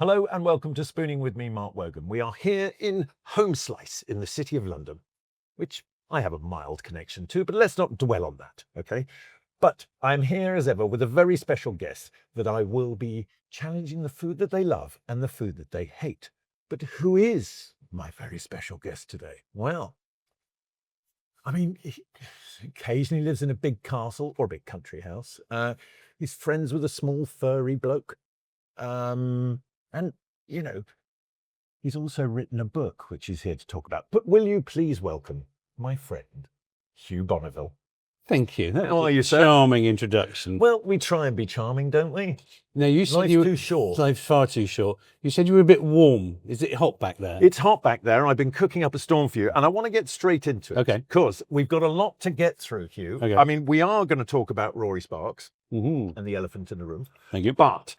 Hello and welcome to Spooning with me, Mark Wogan. We are here in Home Slice in the City of London, which I have a mild connection to, but let's not dwell on that, okay? But I'm here as ever with a very special guest that I will be challenging the food that they love and the food that they hate. But who is my very special guest today? Well, I mean, he occasionally lives in a big castle or a big country house. He's friends with a small furry bloke. And, you know, he's also written a book, which he's here to talk about. But will you please welcome my friend, Hugh Bonneville? Thank you. That How are you, sir? Charming introduction. Well, we try and be charming, don't we? No, you said Life's you were too short. Life's far too short. You said you were a bit warm. Is it hot back there? It's hot back there. I've been cooking up a storm for you, and I want to get straight into it. Okay. Because we've got a lot to get through, Hugh. Okay. I mean, we are going to talk about Rory Sparks Mm-hmm. and the elephant in the room. Thank you. But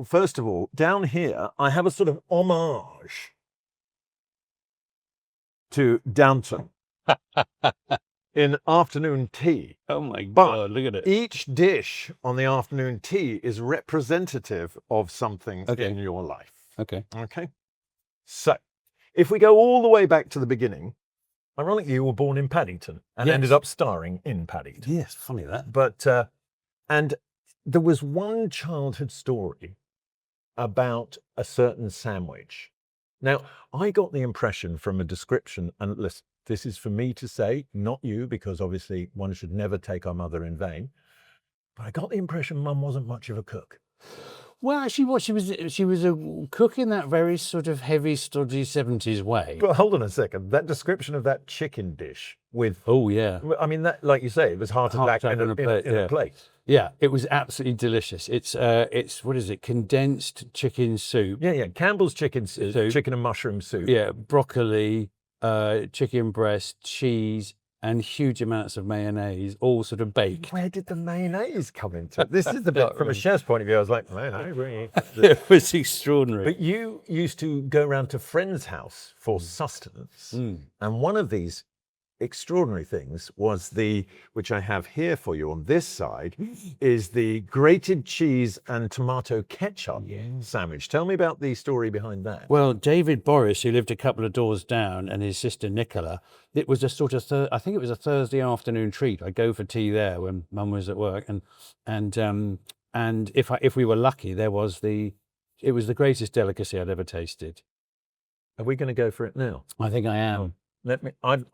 first of all, down here, I have a sort of homage to Downton in afternoon tea. Oh my But God, look at it. Each dish on the afternoon tea is representative of something Okay. in your life. Okay. Okay. So if we go all the way back to the beginning, ironically, you were born in Paddington and Yes. ended up starring in Paddington. Yes, funny that. But, and there was one childhood story about a certain sandwich. Now, I got the impression from a description, and listen, this is for me to say, not you, because obviously one should never take our mother in vain. But I got the impression Mum wasn't much of a cook. Well, actually, what she was a cook in that very sort of heavy, stodgy 70s way. But hold on a second, that description of that chicken dish with, Oh yeah. I mean, that, like you say, it was heart attack in a plate. Yeah, it was absolutely delicious. It's what is it? Condensed chicken soup. Yeah, Campbell's chicken Soup. chicken and mushroom soup. Yeah, broccoli, chicken breast, cheese, and huge amounts of mayonnaise, all sort of baked. Where did the mayonnaise come into it? This is the bit, from a chef's point of view, I was like, mayonnaise, really? It was extraordinary. But you used to go around to friends' house for sustenance. And one of these extraordinary things was which I have here for you on this side, is the grated cheese and tomato ketchup sandwich. Tell me about the story behind that. Well, David Boris, who lived a couple of doors down, and his sister Nicola, it was a sort of, I think it was a Thursday afternoon treat. I'd go for tea there when Mum was at work, and if we were lucky, it was the greatest delicacy I'd ever tasted. Are we going to go for it now? I think I am.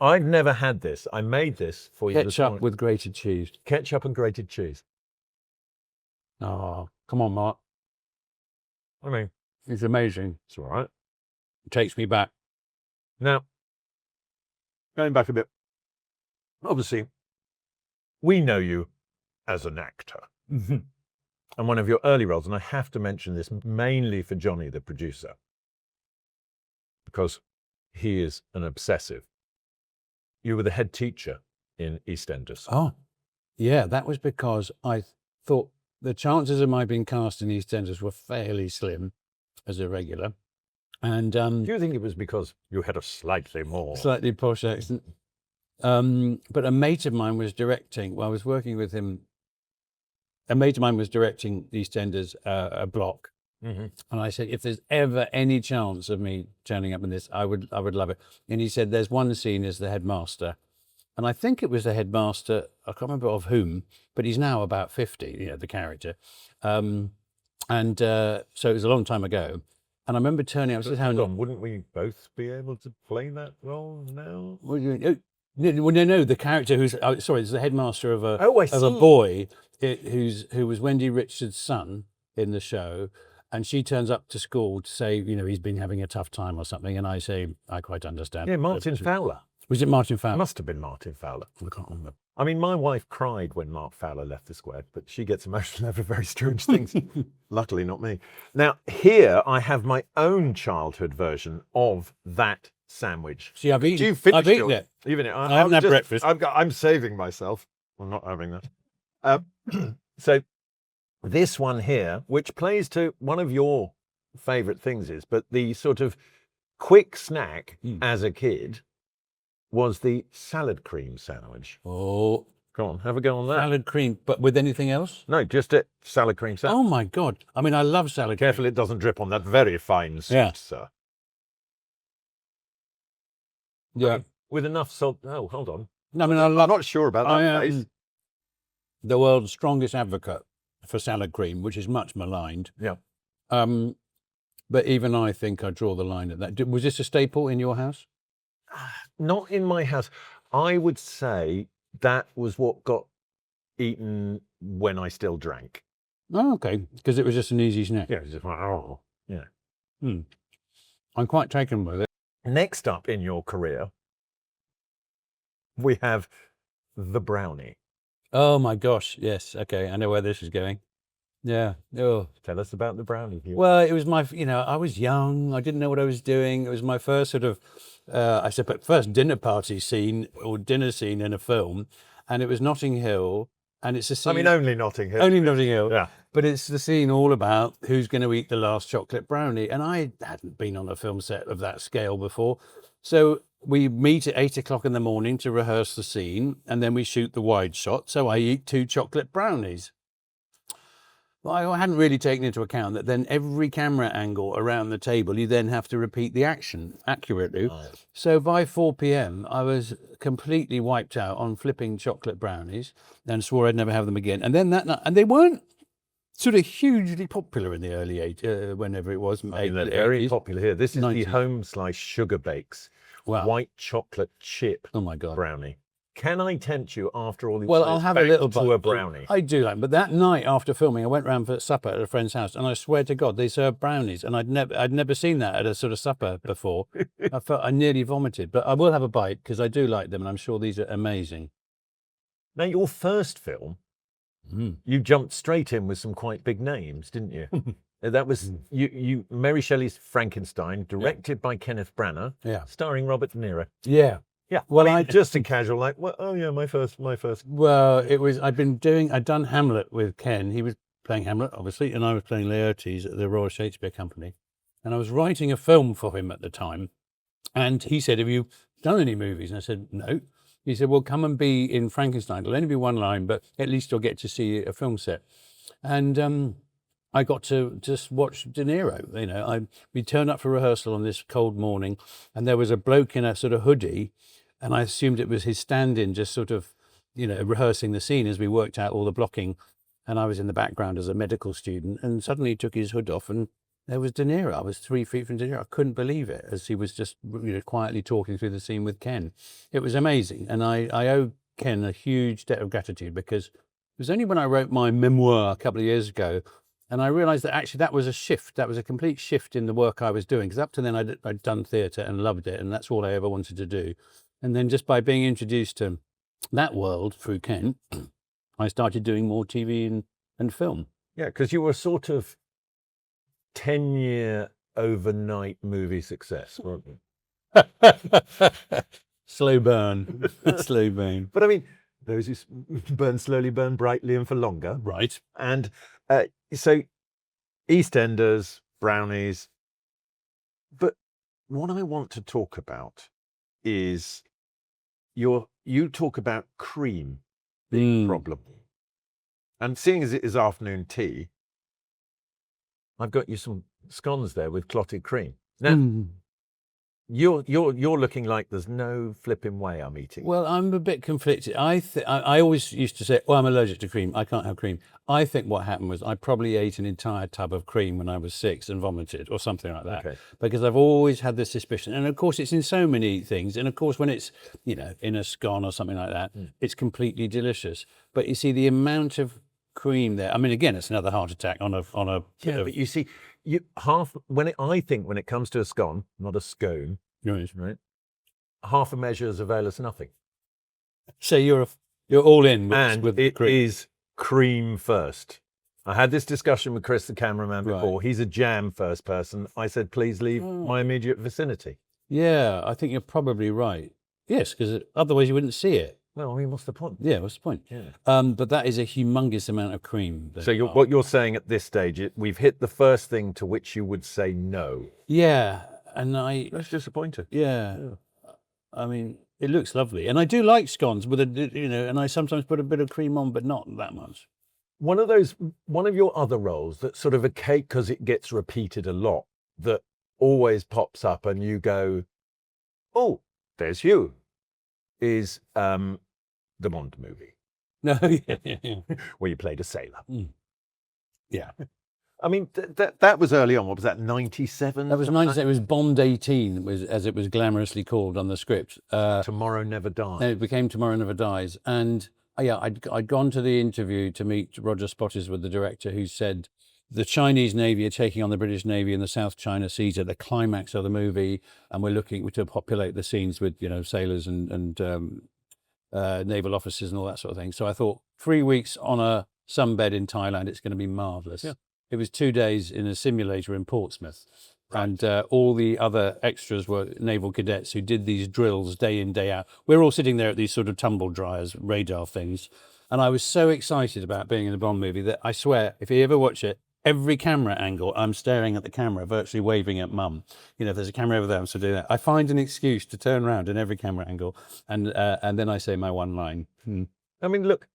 I've never had this. I made this for you this Ketchup morning. with grated cheese. Ketchup and grated cheese. Oh, come on, Mark. I mean, It's amazing. it's all right. It takes me back. Now, going back a bit, obviously, we know you as an actor. And one of your early roles, and I have to mention this mainly for Johnny, the producer, because he is an obsessive. You were the head teacher in EastEnders. Oh, yeah, that was because I thought the chances of my being cast in EastEnders were fairly slim as a regular. And Do you think it was because you had a slightly more? slightly posh accent. But a mate of mine was directing, I was working with him. A mate of mine was directing EastEnders, a block. Mhm. And I said, if there's ever any chance of me turning up in this, I would love it. And he said, there's one scene as the headmaster. And I think it was the headmaster, I can't remember of whom, but he's now about 50, the character. So it was a long time ago. And I remember turning up. Hold on, wouldn't we both be able to play that role now? No, the character who's, it's the headmaster of a Oh, I see. a boy who was Wendy Richards' son in the show. And she turns up to school to say, he's been having a tough time or something. And I say, I quite understand. Yeah, Martin Fowler. Was it Martin It Fowler? must have been Martin Fowler. I can't remember. I mean, my wife cried when Mark Fowler left the square, but she gets emotional over very strange things. Luckily, not me. Now, here I have my own childhood version of that sandwich. See, I've eaten, You finished I've eaten yours? it. Even it. I haven't had breakfast. I'm saving myself. I'm not having that. So this one here, which plays to one of your favorite things but the sort of quick snack as a kid was the salad cream sandwich. Oh, Go on, have a go on that. Salad cream, but with anything else? No, just it. Salad cream. Oh my God. I mean, I love salad cream. Careful it doesn't drip on that very fine sauce, Yeah. sir. Yeah. With enough salt. Oh, hold on. I mean, I I'm love not sure about that I face. am the world's strongest advocate for salad cream, which is much maligned. Yeah. But even I think I draw the line at that. Was this a staple in your house? Not in my house. I would say that was what got eaten when I still drank. Oh, okay. Because it was just an easy snack. Yeah, it's just like, oh, yeah. I'm quite taken with it. Next up in your career, we have the brownie. Oh my gosh. Yes. Okay. I know where this is going. Yeah. Oh. Tell us about the brownie. Hugh. Well, it was my, I was young. I didn't know what I was doing. It was my first sort of, I suppose, first dinner party scene or dinner scene in a film. And it was Notting Hill. And it's a scene. I mean, only Notting Hill. Only Notting Hill. Yeah. But it's the scene all about who's going to eat the last chocolate brownie. And I hadn't been on a film set of that scale before. So we meet at 8 o'clock in the morning to rehearse the scene. And then we shoot the wide shot. So I eat 2 chocolate brownies. Well, I hadn't really taken into account that then every camera angle around the table, you then have to repeat the action accurately. Right. So by 4 p.m, I was completely wiped out on flipping chocolate brownies and swore I'd never have them again. And then that night, and they weren't sort of hugely popular in the early 80s, whenever it was. I mean, they're very popular here. This is 90s. the home slice sugar bakes. Wow. White chocolate chip Oh my God. brownie. Can I tempt you after all these Well, I'll have a little bite to a brownie? I do like, but that night after filming, I went round for supper at a friend's house, and I swear to God, they served brownies, and I'd never seen that at a sort of supper before. I nearly vomited, but I will have a bite because I do like them, and I'm sure these are amazing. Now, your first film, you jumped straight in with some quite big names, didn't you? That was you. Mary Shelley's Frankenstein, directed by Kenneth Branagh, starring Robert De Niro. Yeah. Yeah, well, I mean, just a casual, like, well, oh yeah, my first. Well, it was. I'd done Hamlet with Ken. He was playing Hamlet, obviously, and I was playing Laertes at the Royal Shakespeare Company. And I was writing a film for him at the time. And he said, "Have you done any movies?" And I said, "No." He said, "Well, come and be in Frankenstein. It'll only be one line, but at least you'll get to see a film set." And I got to just watch De Niro. We turned up for rehearsal on this cold morning, and there was a bloke in a sort of hoodie. And I assumed it was his stand-in, just sort of, rehearsing the scene as we worked out all the blocking. And I was in the background as a medical student, and suddenly he took his hood off, and there was De Niro. I was 3 feet from De Niro. I couldn't believe it, as he was just quietly talking through the scene with Ken. It was amazing, and I owe Ken a huge debt of gratitude, because it was only when I wrote my memoir a couple of years ago, and I realised that actually that was a shift. That was a complete shift in the work I was doing, because up to then I'd done theatre and loved it, and that's all I ever wanted to do. And then just by being introduced to that world through Ken, I started doing more TV and film. Yeah, because you were sort of 10-year overnight movie success, weren't you? Slow burn. Slow burn. But I mean, those who burn slowly burn brightly and for longer. Right. And so EastEnders, Brownies. But what I want to talk about is you talk about cream being a problem. And seeing as it is afternoon tea, I've got you some scones there with clotted cream. Now, you're looking like there's no flipping way I'm eating. Well, I'm a bit conflicted. I always used to say, "Oh, I'm allergic to cream. I can't have cream." I think what happened was I probably ate an entire tub of cream when I was 6 and vomited or something like that. Okay. Because I've always had this suspicion. And of course, it's in so many things. And of course, when it's, in a scone or something like that, it's completely delicious. But you see the amount of cream there. I mean, again, it's another heart attack on a. Yeah, but you see, I think when it comes to a scone, not a scone, right? Half a measure is avail us nothing. So you're all in with it cream. Is cream first. I had this discussion with Chris, the cameraman, before. Right. He's a jam first person. I said, please leave my immediate vicinity. Yeah, I think you're probably right. Yes, because otherwise you wouldn't see it. Well, I mean, what's the point? Yeah, what's the point? Yeah. But that is a humongous amount of cream. So what you're saying at this stage, we've hit the first thing to which you would say no. Yeah, and That's disappointing. Yeah. I mean, It looks lovely, and I do like scones with and I sometimes put a bit of cream on, but not that much. One of your other roles that's sort of a cake because it gets repeated a lot, that always pops up and you go, oh, there's Hugh, is the Bond movie. No, yeah. Where you played a sailor. Yeah. I mean, that was early on. What was that, 97? That was 97. It was Bond 18, as it was glamorously called on the script. Tomorrow Never Dies. And it became Tomorrow Never Dies. And yeah, I'd gone to the interview to meet Roger Spottiswoode, the director, who said the Chinese Navy are taking on the British Navy in the South China Seas at the climax of the movie, and we're looking to populate the scenes with sailors and naval officers and all that sort of thing. So I thought 3 weeks on a sunbed in Thailand, it's going to be marvelous. Yeah. It was 2 days in a simulator in Portsmouth. Right. And all the other extras were naval cadets who did these drills day in, day out. We're all sitting there at these sort of tumble dryers, radar things. And I was so excited about being in a Bond movie that I swear, if you ever watch it, every camera angle, I'm staring at the camera, virtually waving at Mum. If there's a camera over there, I'm still doing that. I find an excuse to turn around in every camera angle, and then I say my one line. I mean, look,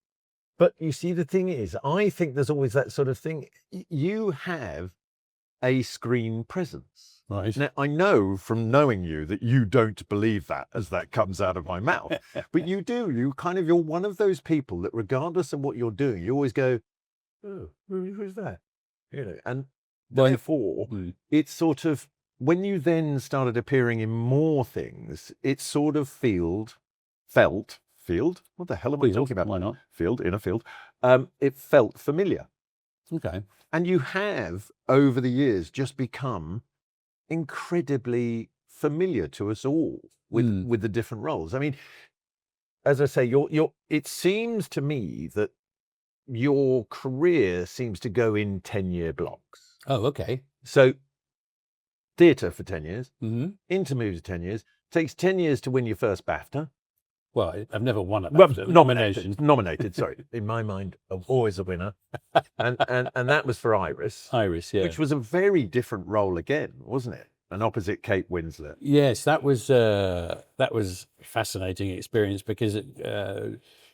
but you see, the thing is, I think there's always that sort of thing. You have a screen presence. Right. Now, I know from knowing you that you don't believe that as that comes out of my mouth, but you do. You're one of those people that regardless of what you're doing, you always go, oh, who's that? And therefore, it's sort of, when you then started appearing in more things, it's sort of field, what the hell am I talking about? Why not? Field, in a field. It felt familiar. Okay. And you have, over the years, just become incredibly familiar to us all with the different roles. I mean, as I say, it seems to me that your career seems to go in 10-year blocks. Oh, okay. So theatre for 10 years, into movies 10 years, takes 10 years to win your first BAFTA. Well, I've never won a BAFTA. Nominated, sorry. In my mind, always a winner. And that was for Iris. Iris, yeah. Which was a very different role again, wasn't it? An opposite Kate Winslet. Yes, that was a fascinating experience because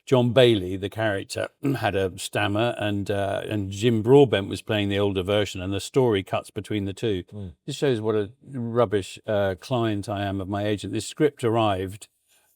John Bailey, the character, had a stammer, and Jim Broadbent was playing the older version, and the story cuts between the two. This shows what a rubbish client I am of my agent. This script arrived,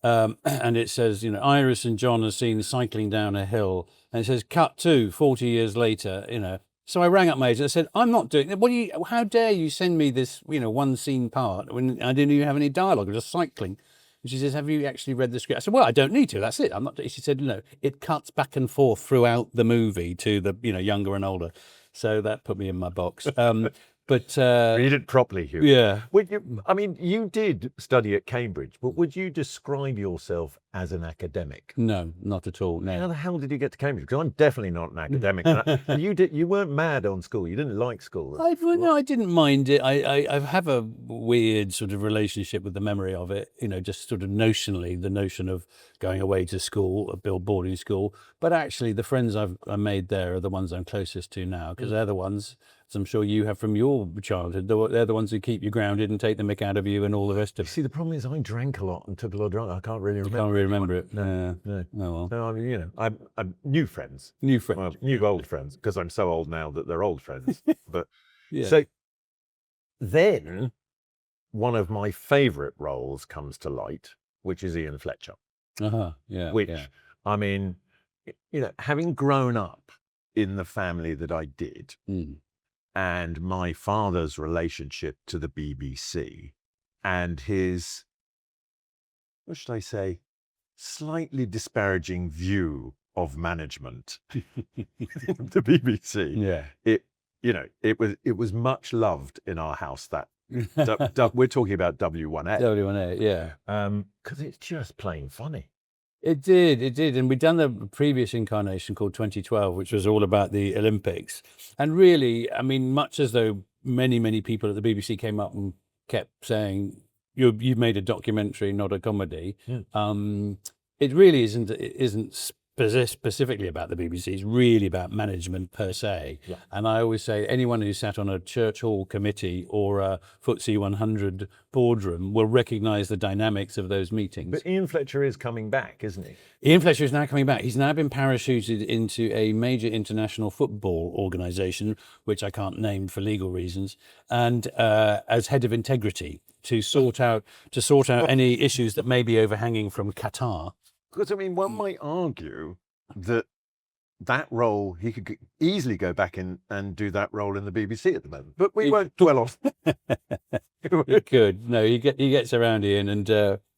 and it says, Iris and John are seen cycling down a hill, and it says cut to 40 years later. So I rang up my agent. I said, I'm not doing that. How dare you send me this, one scene part when I didn't even have any dialogue, I was just cycling. And she says, have you actually read the script? I said, well, I don't need to. That's it. I'm not. She said, no, it cuts back and forth throughout the movie to the, younger and older. So that put me in my box. But read it properly, Hugh. Yeah. You did study at Cambridge, but would you describe yourself as an academic? No, not at all. No. How the hell did you get to Cambridge? Because I'm definitely not an academic. And you weren't mad on school. You didn't like school. No, I didn't mind it. I have a weird sort of relationship with the memory of it. Just sort of notionally, the notion of going away to school, a boarding school. But actually, the friends I made there are the ones I'm closest to now, because they're the ones, as I'm sure you have from your childhood, they're the ones who keep you grounded and take the mick out of you and all the rest of it. See, the problem is I drank a lot and took a lot of drugs. I can't really remember. You can't really remember it. No. Oh, well. No, I mean, I'm new friends. Well, new old friends, because I'm so old now that they're old friends. But yeah. So then one of my favourite roles comes to light, which is Ian Fletcher. Yeah. Which, yeah. I mean, having grown up in the family that I did, and my father's relationship to the BBC and his, what should I say, slightly disparaging view of management within the BBC. Yeah. It was much loved in our house, that we're talking about W1A. W1A, yeah. Because it's just plain funny. It did. And we'd done the previous incarnation called 2012, which was all about the Olympics. And really, I mean, much as though many, many people at the BBC came up and kept saying, you've made a documentary, not a comedy. Yeah. It really isn't specifically about the BBC. It's really about management per se. Yeah. And I always say anyone who sat on a church hall committee or a FTSE 100 boardroom will recognise the dynamics of those meetings. But Ian Fletcher is coming back, isn't he? Ian Fletcher is now coming back. He's now been parachuted into a major international football organisation, which I can't name for legal reasons, and as head of integrity to sort out any issues that may be overhanging from Qatar. Because, I mean, one might argue that role, he could easily go back in and do that role in the BBC at the moment. But we won't dwell on. He could. No, he gets around, Ian, and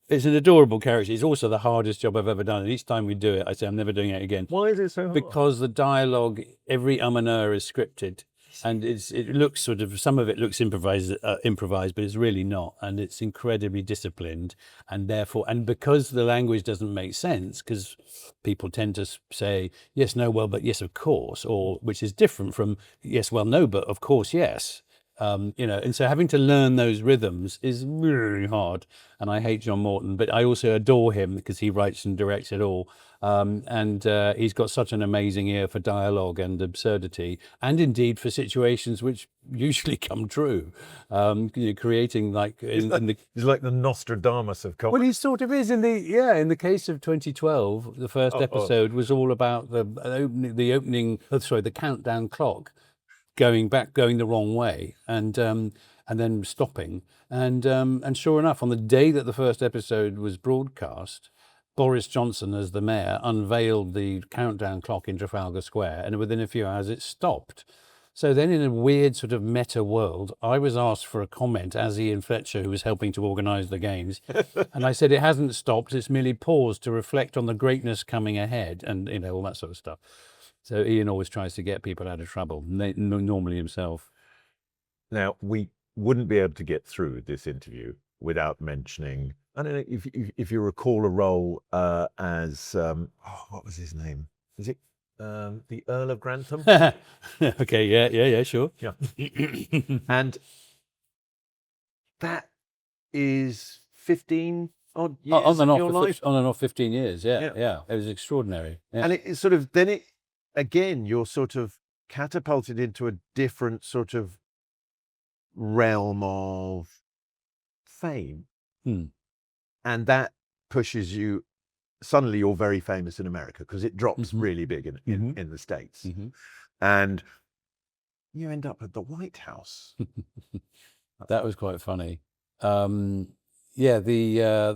it's an adorable character. It's also the hardest job I've ever done. And each time we do it, I say, I'm never doing it again. Why is it so hard? Because the dialogue, every and is scripted. And it looks sort of, some of it looks improvised, but it's really not. And it's incredibly disciplined. And therefore, and because the language doesn't make sense, because people tend to say, yes, no, well, but yes, of course, or which is different from yes, well, no, but of course, yes. And so having to learn those rhythms is really hard. And I hate John Morton, but I also adore him because he writes and directs it all. And he's got such an amazing ear for dialogue and absurdity, and indeed for situations which usually come true. Creating he's like the Nostradamus of comedy. Well, he sort of is in the case of 2012. The first episode was all about the countdown clock going the wrong way, and then stopping, and sure enough, on the day that the first episode was broadcast, Boris Johnson, as the mayor, unveiled the countdown clock in Trafalgar Square, and within a few hours it stopped. So then, in a weird sort of meta world, I was asked for a comment as Ian Fletcher, who was helping to organise the games, and I said it hasn't stopped; it's merely paused to reflect on the greatness coming ahead, and all that sort of stuff. So Ian always tries to get people out of trouble, normally himself. Now, we wouldn't be able to get through this interview without mentioning, I don't know if you recall a role as, what was his name? Is it the Earl of Grantham? Okay, yeah, sure. Yeah. And that is 15 odd years on and off, of your life? On and off 15 years, yeah. It was extraordinary. Yeah. And it sort of, again, you're sort of catapulted into a different sort of realm of fame. And that pushes you, suddenly you're very famous in America because it drops really big in the States. And you end up at the White House. That was quite funny. The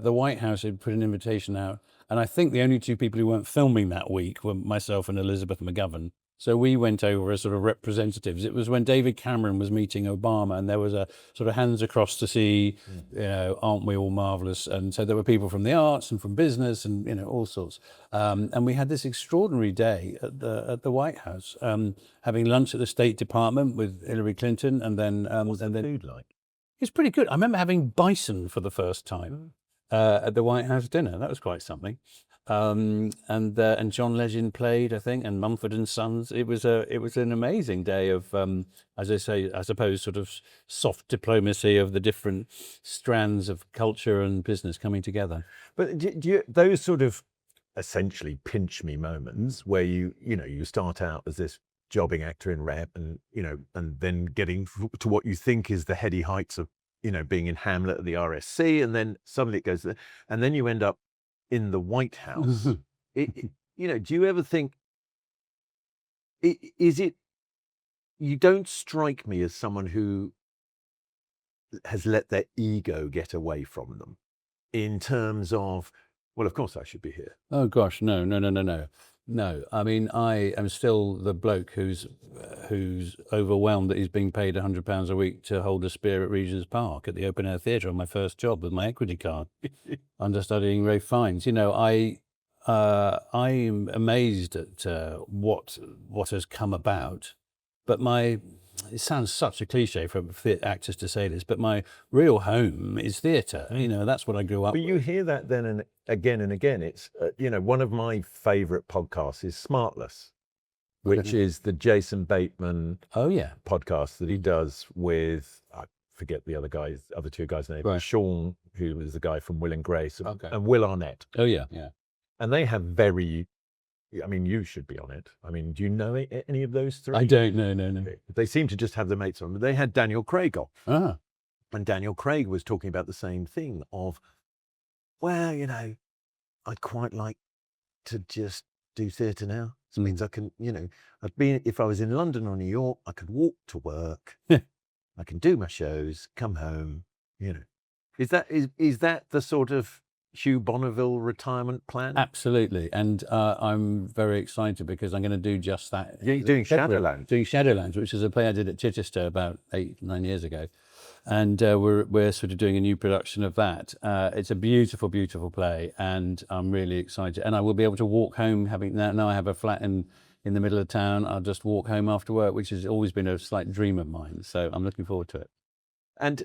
White House had put an invitation out, and I think the only two people who weren't filming that week were myself and Elizabeth McGovern. So we went over as sort of representatives. It was when David Cameron was meeting Obama, and there was a sort of hands across to see, aren't we all marvellous? And so there were people from the arts and from business and, all sorts. And we had this extraordinary day at the White House, having lunch at the State Department with Hillary Clinton, and then... What's the food like? It's pretty good. I remember having bison for the first time at the White House dinner. That was quite something. And John Legend played, I think, and Mumford and Sons. It was an amazing day of, as I say, I suppose, sort of soft diplomacy of the different strands of culture and business coming together. But do you, those sort of essentially pinch me moments where you start out as this jobbing actor in rep, and and then getting to what you think is the heady heights of being in Hamlet at the RSC, and then suddenly it goes there, and then you end up in the White House. Do you ever think, is it, you don't strike me as someone who has let their ego get away from them in terms of, well, of course I should be here. Oh gosh, no. No, I mean, I am still the bloke who's overwhelmed that he's being paid £100 a week to hold a spear at Regent's Park at the open air theatre on my first job with my equity card, understudying Ralph Fiennes. I'm amazed at what has come about, but it sounds such a cliche for actors to say this, but my real home is theatre. That's what I grew up with. But you hear that then and again. It's, one of my favourite podcasts is Smartless, which is the Jason Bateman podcast that he does with, I forget the other two guys' names, right. Sean, who was the guy from Will and Grace, and Will Arnett. Oh, yeah. And they have very, I mean, you should be on it. I mean, do you know any of those three? I don't know, no. Okay. They seem to just have the mates on. But they had Daniel Craig on. Ah, And Daniel Craig was talking about the same thing of, well, I'd quite like to just do theatre now. It means I can, if I was in London or New York, I could walk to work. I can do my shows, come home, Is that the sort of Hugh Bonneville retirement plan? absolutely. And I'm very excited because I'm going to do just that. Yeah, you're doing Shadowlands. Doing Shadowlands, which is a play I did at Chichester about 8-9 years ago. And we're sort of doing a new production of that. It's a beautiful, beautiful play, and I'm really excited. And I will be able to walk home, now I have a flat in the middle of town. I'll just walk home after work, which has always been a slight dream of mine. So I'm looking forward to it. And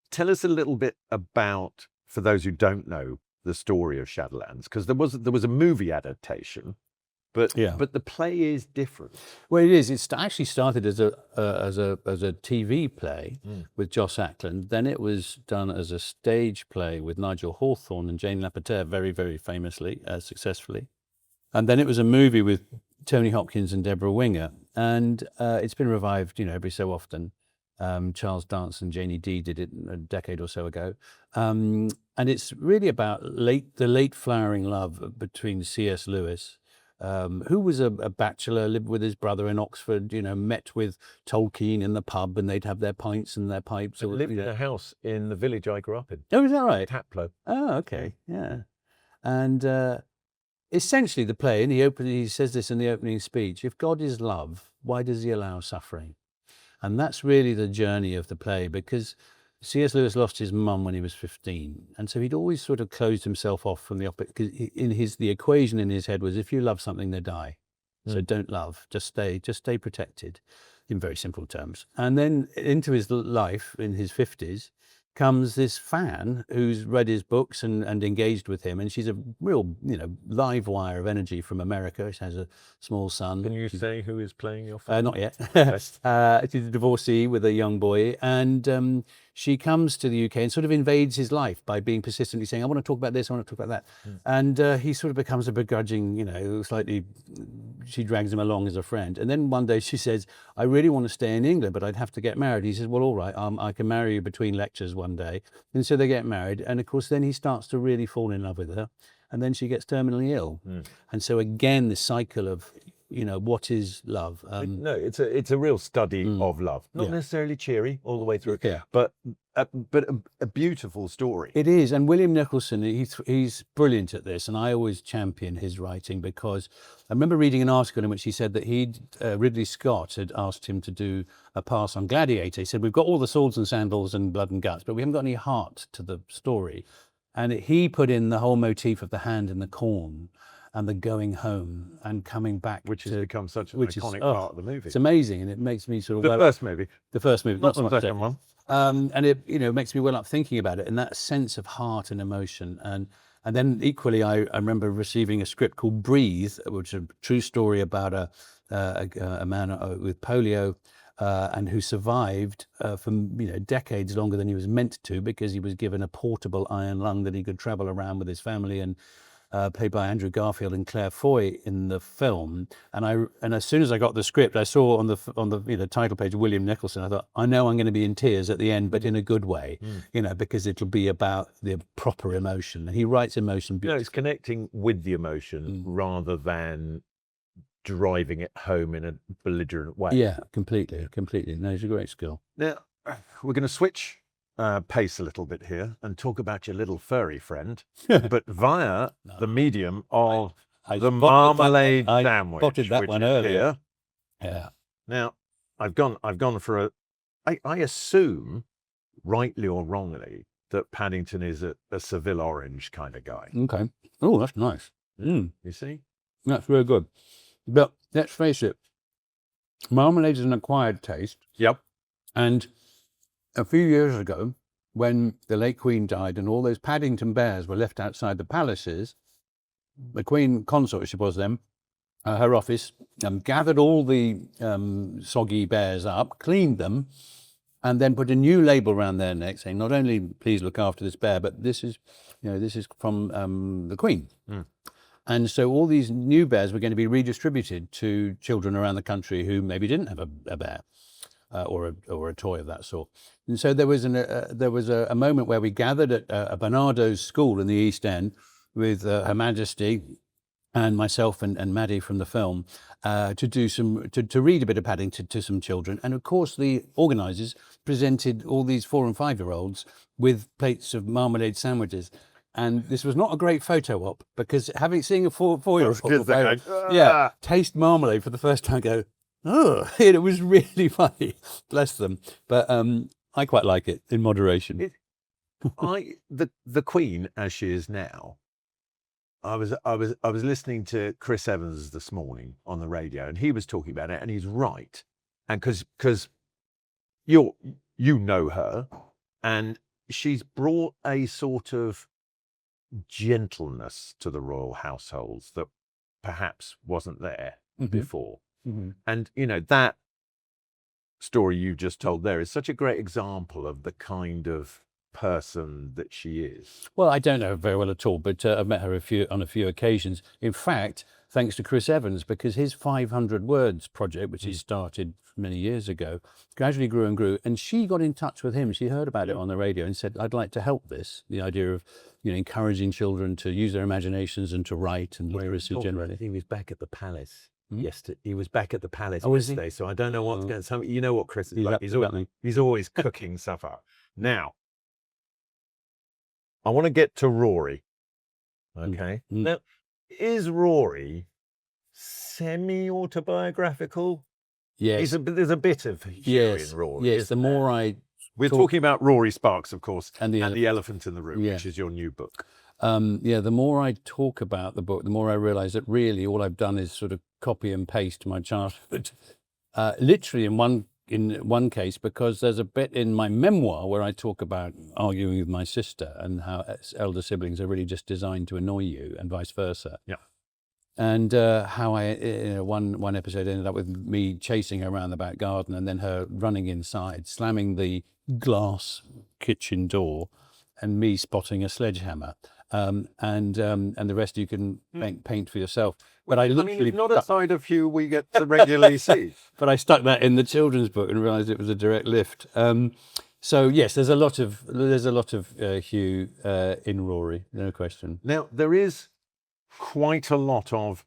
tell us a little bit about, for those who don't know, the story of Shadowlands, because there was a movie adaptation, but the play is different. Well, it is. It's actually started as a TV play with Joss Ackland. Then it was done as a stage play with Nigel Hawthorne and Jane Lapater, very, very famously, successfully. And then it was a movie with Tony Hopkins and Deborah Winger, and it's been revived, every so often. Charles Dance and Janie Dee did it a decade or so ago. And it's really about the late flowering love between C.S. Lewis, who was a bachelor, lived with his brother in Oxford, met with Tolkien in the pub, and they'd have their pints and their pipes. I lived in a house in the village I grew up in. Oh, is that right? Taplow. Oh, okay, yeah. And essentially the play, and he says this in the opening speech, if God is love, why does he allow suffering? And that's really the journey of the play, because C.S. Lewis lost his mum when he was 15. And so he'd always sort of closed himself off from the opposite, because the equation in his head was, if you love something, they die. So don't love, just stay protected, in very simple terms. And then into his life in his 50s comes this fan who's read his books and engaged with him. And she's a real, live wire of energy from America. She has a small son. Can you say who is playing your fan? Not yet. She's a divorcee with a young boy. And she comes to the UK and sort of invades his life by being persistently saying, I want to talk about this, I want to talk about that. And he sort of becomes a begrudging, slightly, she drags him along as a friend. And then one day she says, I really want to stay in England, but I'd have to get married. He says, well, all right, I can marry you between lectures one day. And so they get married. And of course, then he starts to really fall in love with her. And then she gets terminally ill. And so again, the cycle of, what is love? No, it's a real study of love. Not necessarily cheery all the way through, but a beautiful story. It is. And William Nicholson, he's brilliant at this. And I always champion his writing, because I remember reading an article in which he said that Ridley Scott had asked him to do a pass on Gladiator. He said, we've got all the swords and sandals and blood and guts, but we haven't got any heart to the story. And he put in the whole motif of the hand in the corn and the going home and coming back. Which has become such an iconic part of the movie. It's amazing, and it makes me sort of... The first movie, not so much the second one. And it, makes me well up thinking about it, and that sense of heart and emotion. And then equally, I remember receiving a script called Breathe, which is a true story about a man with polio, and who survived for decades longer than he was meant to, because he was given a portable iron lung that he could travel around with his family, and played by Andrew Garfield and Claire Foy in the film. And as soon as I got the script, I saw on the title page William Nicholson. I thought, I know I'm going to be in tears at the end, but in a good way, because it'll be about the proper emotion. And he writes emotion beautifully. No, it's connecting with the emotion rather than driving it home in a belligerent way. Yeah, completely. No, he's a great skill. Now, we're going to switch pace a little bit here and talk about your little furry friend, but via the medium of the marmalade sandwich. I spotted that one earlier. Yeah. Now, I've gone for I assume, rightly or wrongly, that Paddington is a Seville orange kind of guy. Okay. Oh, that's nice. You see? That's very good. But let's face it, marmalade is an acquired taste. Yep. And a few years ago, when the late Queen died and all those Paddington bears were left outside the palaces, the Queen consort, she was then, her office, gathered all the soggy bears up, cleaned them, and then put a new label around their neck saying, not only please look after this bear, but this is from the Queen. And so all these new bears were going to be redistributed to children around the country who maybe didn't have a bear or a toy of that sort. And so there was a moment where we gathered at a Barnardo's school in the East End with Her Majesty and myself and Maddie from the film to read a bit of Paddington to some children. And of course, the organisers presented all these 4 and 5-year-olds with plates of marmalade sandwiches. And this was not a great photo op, because seeing a 4-year-old taste marmalade for the first time, go, oh, it was really funny. Bless them. But I quite like it in moderation. The Queen as she is now. I was listening to Chris Evans this morning on the radio, and he was talking about it, and he's right. And because you know her, and she's brought a sort of gentleness to the royal households that perhaps wasn't there before. Mm-hmm. And that story you just told there is such a great example of the kind of person that she is. Well, I don't know her very well at all, but I've met her on a few occasions. In fact, thanks to Chris Evans, because his 500 words project, which he started many years ago, gradually grew and grew. And she got in touch with him. She heard about it on the radio and said, I'd like to help this. The idea of encouraging children to use their imaginations and to write and literacy generally. He was back at the palace yesterday. He was back at the palace yesterday, so I don't know what's going to. You know what Chris is like. He's always cooking stuff up. Now, I want to get to Rory. Okay. Now, is Rory semi-autobiographical? Yes. There's a bit of humor in Rory. Yes, We're talking about Rory Sparks, of course, and the Elephant in the Room, yeah. which is your new book. The more I talk about the book, the more I realise that really all I've done is sort of copy and paste my childhood. Literally in one case, because there's a bit in my memoir where I talk about arguing with my sister and how elder siblings are really just designed to annoy you and vice versa. Yeah. And how one episode ended up with me chasing her around the back garden and then her running inside, slamming the glass kitchen door, and me spotting a sledgehammer. And the rest you can paint for yourself. But it's not a side of Hugh we get to regularly see. But I stuck that in the children's book and realised it was a direct lift. So yes, there's a lot of Hugh in Rory, no question. Now there is quite a lot of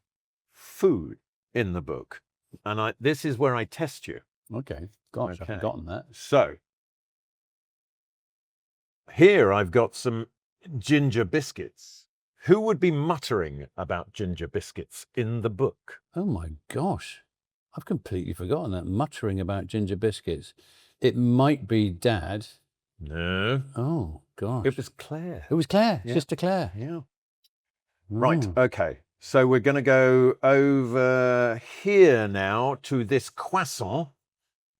food in the book, and this is where I test you. Okay, gosh, I've forgotten that. So here I've got some ginger biscuits. Who would be muttering about ginger biscuits in the book? Oh my gosh, I've completely forgotten that. Muttering about ginger biscuits. It might be Dad. No. Oh gosh. It was Claire. It was Claire, yeah. Sister Claire. Yeah. Right, okay. So we're going to go over here now to this croissant.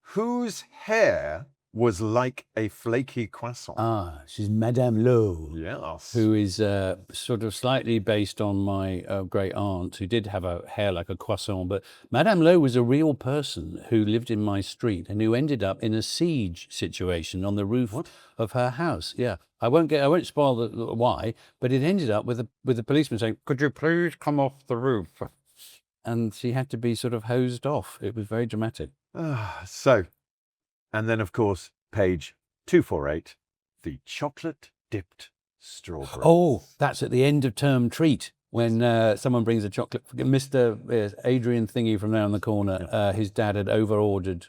Whose hair was like a flaky croissant? She's Madame Lowe. Yes. Who is sort of slightly based on my great aunt, who did have a hair like a croissant. But Madame Lowe was a real person who lived in my street and who ended up in a siege situation on the roof of her house. Yeah, I won't spoil the why, but it ended up with the policeman saying, "Could you please come off the roof?" And she had to be sort of hosed off. It was very dramatic. And then, of course, page 248, the chocolate-dipped strawberry. Oh, that's at the end of term treat when someone brings a chocolate. Mr. Adrian Thingy from there in the corner, his dad had over-ordered.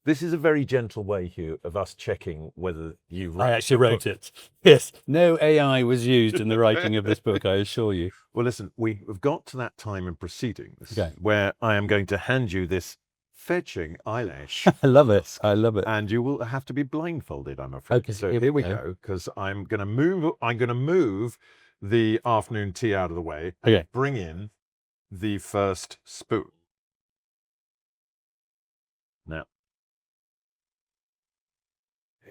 This is a very gentle way, Hugh, of us checking whether you wrote I actually wrote it. Yes. No AI was used in the writing of this book, I assure you. Well, listen, we've got to that time in proceedings where I am going to hand you this fetching eyelash. I love it. I love it. And you will have to be blindfolded, I'm afraid. Okay, so here we go, because I'm going to move the afternoon tea out of the way. Okay. Bring in the first spoon. Now,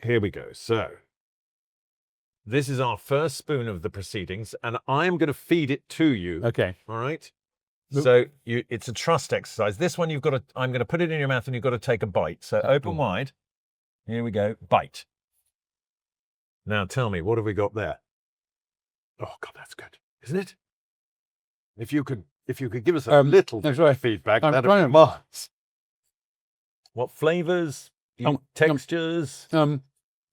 here we go. So, this is our first spoon of the proceedings, and I'm going to feed it to you. Okay. All right? So it's a trust exercise. This one I'm going to put it in your mouth and you've got to take a bite. So open wide. Here we go. Bite. Now tell me, what have we got there? Oh God, that's good. Isn't it? If you could give us a little no, sorry. feedback, I'm that'd trying be to- marvelous. What flavors? Textures?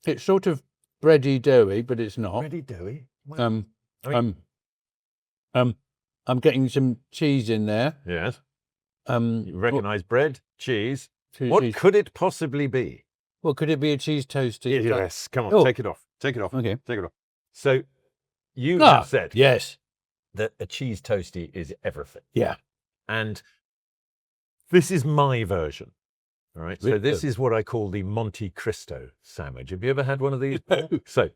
It's sort of bready doughy, but it's not. Pretty doughy. Well, I'm getting some cheese in there. yes. You recognise bread, cheese. Cheese. What could it possibly be? Well, could it be a cheese toastie? Yes. Come on, Oh. take it off. Take it off. Okay. Take it off. So you have said yes. that a cheese toastie is everything. Yeah. And this is my version. All right. So Really? this is what I call the Monte Cristo sandwich. Have you ever had one of these? So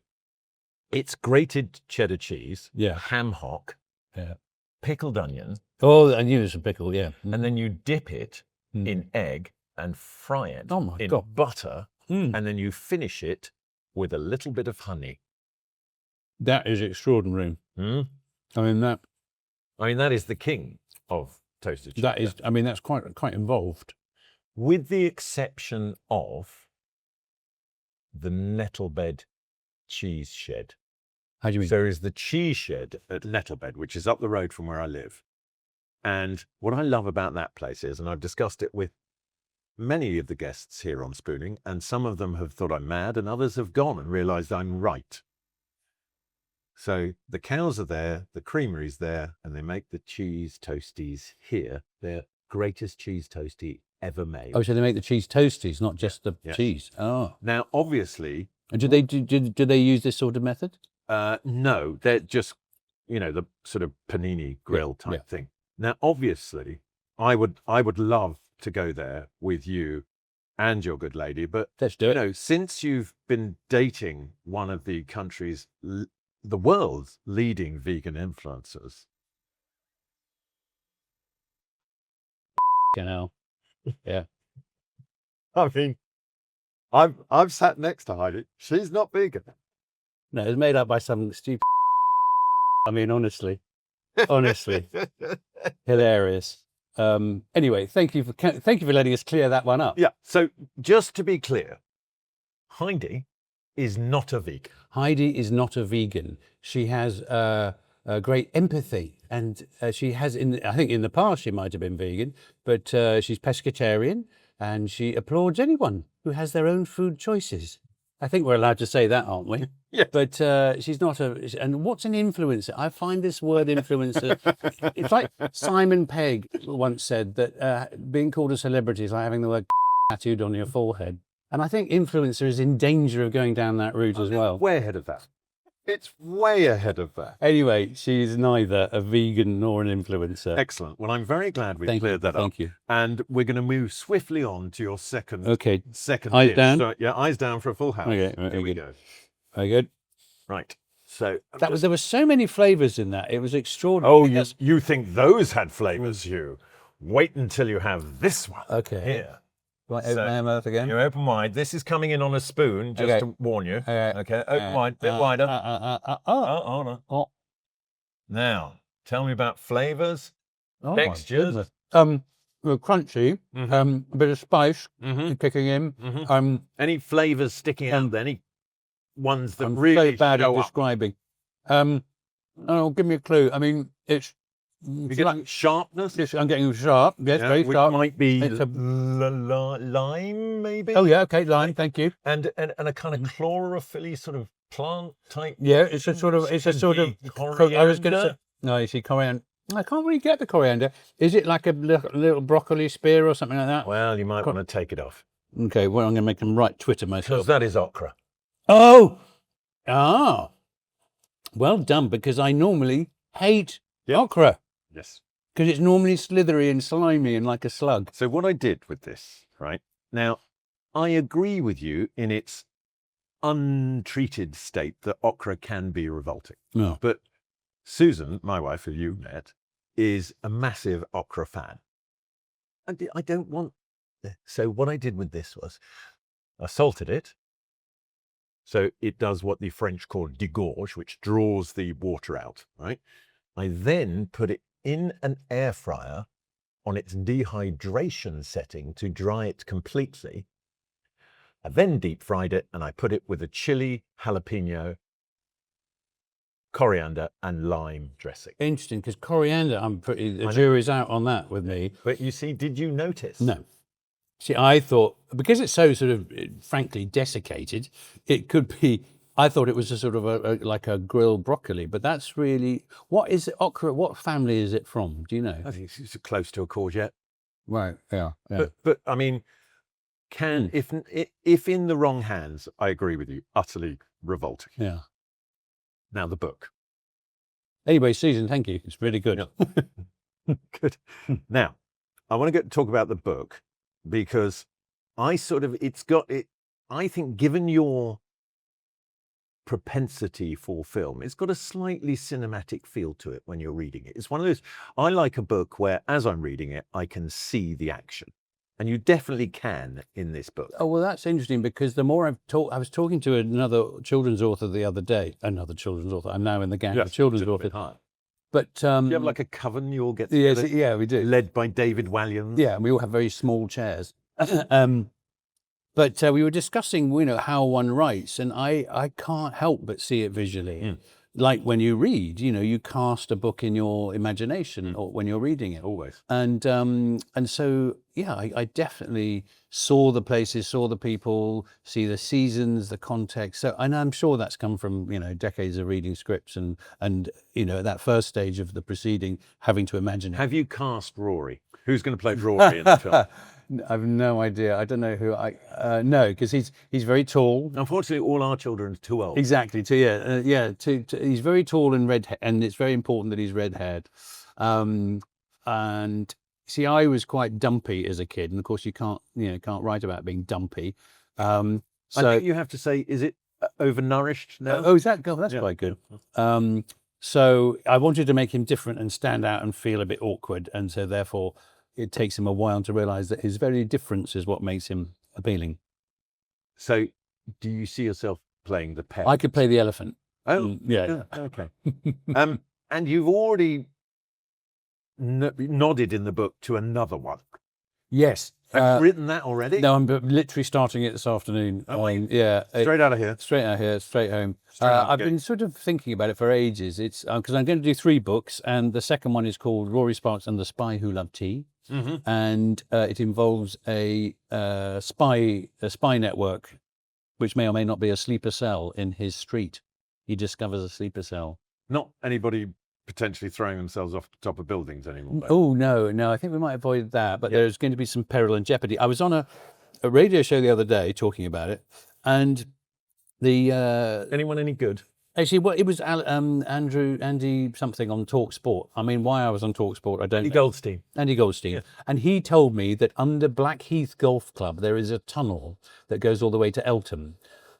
it's grated cheddar cheese, Yeah. ham hock, Yeah. pickled onion, Oh, I knew it was a pickle. Yeah. and then you dip it Mm. in egg and fry it Oh my in God. butter, Mm. and then you finish it with a little bit of honey. That is extraordinary. Hmm? I mean that is the king of toasted cheese. that is. I mean that's quite involved. With the exception of the Nettlebed cheese shed. How do you mean? There is the cheese shed at Nettlebed, which is up the road from where I live. And what I love about that place is, and I've discussed it with many of the guests here on Spooning, and some of them have thought I'm mad, and others have gone and realized I'm right. So the cows are there, the creamery's there, and they make the cheese toasties here. They're greatest cheese toastie ever made. Oh, so they make the cheese toasties, not just the Yes. cheese. Oh. Now, obviously, And do they use this sort of method? no, they're just, the sort of panini grill type thing. Now, obviously, I would love to go there with you and your good lady, but Let's do it. since you've been dating one of the country's, the world's leading vegan influencers, You know. Yeah. I mean, I've sat next to Heidi. She's not vegan. No, it's made up by some stupid. I mean, honestly, hilarious. Anyway, thank you for letting us clear that one up. Yeah. So just to be clear, Heidi is not a vegan. Heidi is not a vegan. She has a great empathy, and she has I think in the past she might have been vegan, but she's pescatarian, and she applauds anyone who has their own food choices. I think we're allowed to say that, aren't we? Yeah. But she's not and what's an influencer? I find this word influencer, it's like Simon Pegg once said that being called a celebrity is like having the word tattooed on your forehead. And I think influencer is in danger of going down that route as well. Way ahead of that. It's way ahead of that. Anyway, she's neither a vegan nor an influencer. Excellent. Well, I'm very glad we cleared that up. Thank you. And we're going to move swiftly on to your second. Okay. Second Eyes dish. down? So, yeah, eyes down for a full house. Okay, right, Here we good. go. Very good. Right. So There were so many flavours in that. It was extraordinary. oh, you think those had flavours, you? Wait until you have this one. Okay. Here. Right, open my mouth again. You open wide. This is coming in on a spoon, just Okay. to warn you. Okay. Okay. Open wide, bit wider. Oh, hold on. Oh. Now, tell me about flavours. Oh, my Textures. goodness. Well, crunchy. Mhm. A bit of spice Mm-hmm. kicking in. Mm-hmm. Any flavours sticking out? Any ones that I'm really so bad at show up? describing. Oh, give me a clue. I mean, it's You get sharpness. I'm getting sharp. Yes, Yeah, very which sharp. might be It's a- lime, maybe. Oh yeah, okay, lime. Thank you. And a kind of chlorophyll sort of plant type. Yeah, it's a sort of. I was going to Coriander? say. No, you see coriander. I can't really get the coriander. Is it like a little broccoli spear or something like that? Well, you might want to take it off Okay, well, I'm going to make them right Twitter because myself. that is okra. Oh, well done. Because I normally hate okra Yes. because it's normally slithery and slimy and like a slug. So what I did with this, right now, I agree with you in its untreated state that okra can be revolting. No. But Susan, my wife, who you met, is a massive okra fan. I don't want. So what I did with this was I salted it. So it does what the French call dégorge, which draws the water out, right? I then put it in an air fryer on its dehydration setting to dry it completely. I then deep fried it and I put it with a chili, jalapeno, coriander and lime dressing. Interesting, because coriander, the know. jury's out on that with me. But you see, did you notice? No. See, I thought, because it's so sort of, frankly, desiccated, it could be, I thought it was a sort of like a grilled broccoli, but that's really, what is it, okra, what family is it from? Do you know? I think it's close to a courgette. Right, yeah. Yeah. But I mean, if in the wrong hands, I agree with you, utterly revolting. Yeah. Now the book. Anyway, Susan, thank you. It's really good. Yeah. Good. Now, I want to talk about the book because I think given your propensity for film, it's got a slightly cinematic feel to it when you're reading it. It's one of those, I like a book where as I'm reading it, I can see the action. And you definitely can in this book. Oh, well, that's interesting because the more I was talking to another children's author the other day, I'm now in the gang of children's authors. But do you have like a coven you all get yes, together? yeah, we do. Led by David Walliams. Yeah, and we all have very small chairs. But we were discussing, how one writes, and I can't help but see it visually. Like when you read, you cast a book in your imagination or when you're reading it. Always. And so, yeah, I definitely saw the places, saw the people, see the seasons, the context. So, and I'm sure that's come from, decades of reading scripts and that first stage of the proceeding, having to imagine it. Have you cast Rory? Who's going to play Rory in the film? I've no idea. I don't know who no, because he's very tall. Unfortunately, all our children are too old. Exactly. He's very tall and red, and it's very important that he's red-haired. And see, I was quite dumpy as a kid, and of course, you can't write about being dumpy. So I think you have to say, is it overnourished now? Oh, is that? Oh, that's quite good. So I wanted to make him different and stand out and feel a bit awkward, and so therefore, it takes him a while to realise that his very difference is what makes him appealing. So, do you see yourself playing the pet? I could play the elephant. Oh, yeah. Okay. And you've already nodded in the book to another one. Yes. Have you written that already? No, I'm literally starting it this afternoon. Yeah. Straight out of here. Straight home. I've been sort of thinking about it for ages. It's because I'm going to do 3 books, and the second one is called Rory Sparks and the Spy Who Loved Tea. And it involves a spy network, which may or may not be a sleeper cell in his street. He discovers a sleeper cell. Not anybody potentially throwing themselves off the top of buildings anymore. Oh, no. I think we might avoid that, but there's going to be some peril and jeopardy. I was on a radio show the other day talking about it, and the... Anyone any good? Actually, well, it was Andy something on Talk Sport. I mean, why I was on Talk Sport, I don't know. Andy Goldstein. Yeah. And he told me that under Blackheath Golf Club, there is a tunnel that goes all the way to Eltham.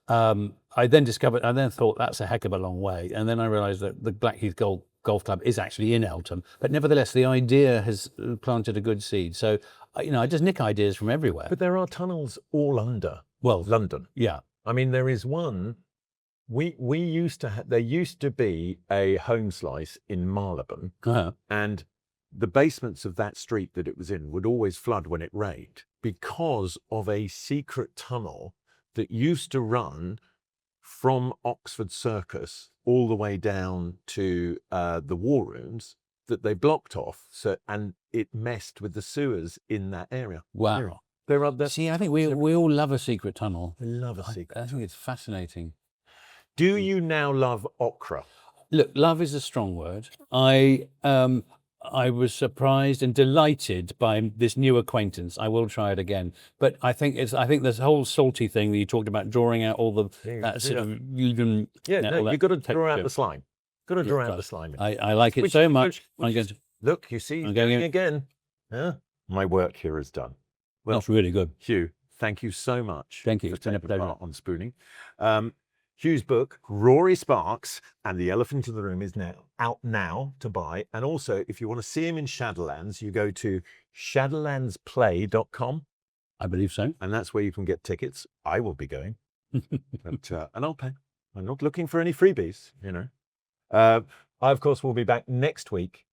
I then thought that's a heck of a long way. And then I realised that the Blackheath Golf Club is actually in Eltham. But nevertheless, the idea has planted a good seed. So, I just nick ideas from everywhere. But there are tunnels all under London. Yeah. I mean, there is one... there used to be a home slice in Marylebone, and the basements of that street that it was in would always flood when it rained because of a secret tunnel that used to run from Oxford Circus all the way down to the war rooms that they blocked off. And it messed with the sewers in that area. Wow. See, I think we all love a secret tunnel. We love a secret. I think it's fascinating. Do you now love okra? Look, love is a strong word. I was surprised and delighted by this new acquaintance. I will try it again, but I think this whole salty thing that you talked about, drawing out all the you've got to draw out the slime. Got to draw out the slime. I like it so much. Look, you see, I'm going again. Yeah, my work here is done. Well, that's really good, Hugh. Thank you so much. Thank you. For taking part on Spooning. Hugh's book, Rory Sparks and the Elephant in the Room, is now out to buy. And also, if you want to see him in Shadowlands, you go to shadowlandsplay.com. I believe so. And that's where you can get tickets. I will be going. And I'll pay. I'm not looking for any freebies, I, of course, will be back next week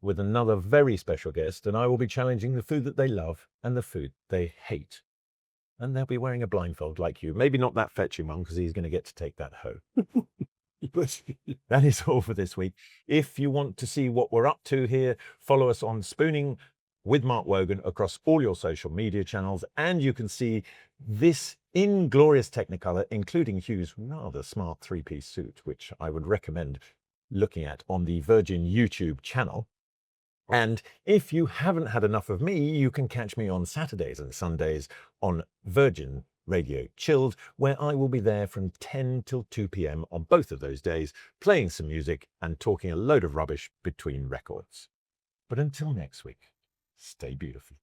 with another very special guest, and I will be challenging the food that they love and the food they hate. And they'll be wearing a blindfold like you. Maybe not that fetching one, because he's going to get to take that home. But that is all for this week. If you want to see what we're up to here, follow us on Spooning with Mark Wogan across all your social media channels, and you can see this in glorious Technicolor, including Hugh's rather smart three-piece suit, which I would recommend looking at on the Virgin YouTube channel. And if you haven't had enough of me, you can catch me on Saturdays and Sundays on Virgin Radio Chilled, where I will be there from 10 till 2 p.m. on both of those days, playing some music and talking a load of rubbish between records. But until next week, stay beautiful.